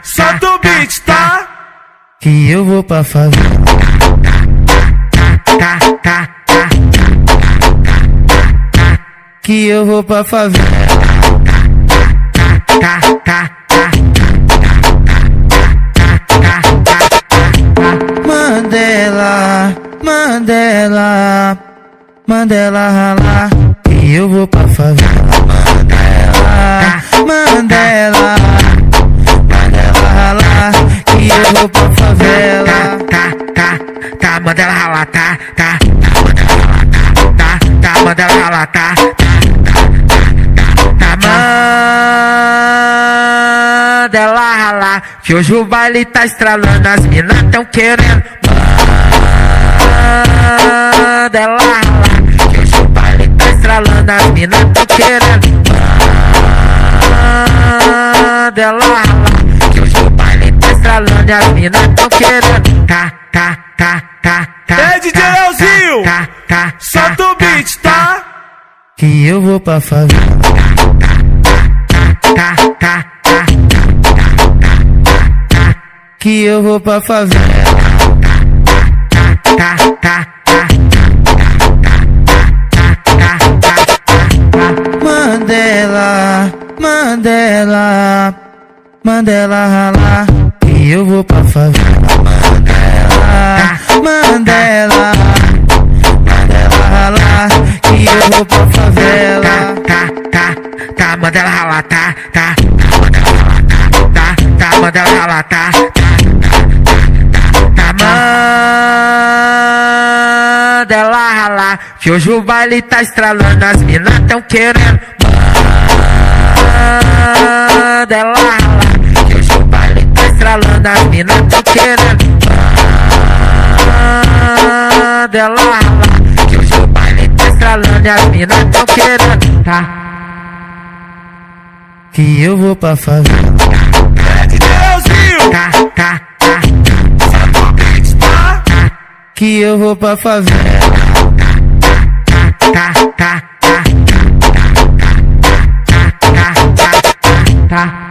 Solta o beat, tá? Que eu vou pra favela. Que eu vou pra favela. Mandela, Mandela, Mandela ralar. Que eu vou pra favela. Mandela, Mandela, Mandela ralar. Que eu vou pra favela. Mandela ralar, Mandela ralar, Mandela ralar, que hoje o baile tá estralando, as minas tão querendo. Mandela ralar, que hoje o baile tá estralando, as minas tão querendo. Mandela ralar, que hoje o baile tá estralando, as minas tão querendo. É DJ Leozinho, solta o beat, tá? Que eu vou pra favela. Que eu vou pra favela. Mandela, Mandela, Mandela ralar. Que eu vou pra favela. Mandela, Mandela, Mandela ralar. Que eu vou pra favela. Mandela ralar, Mandela ralar, Mandela ralar, que hoje o baile tá estralando, as minas tão querendo. Mandela ralar, que hoje o baile tá estralando, as minas tão querendo. Mandela ralar, que hoje o baile tá estralando, as minas tão querendo. Que eu vou pra favela. É DJ Leozinho, solta o beat, tá? Que eu vou pra favela. Tá.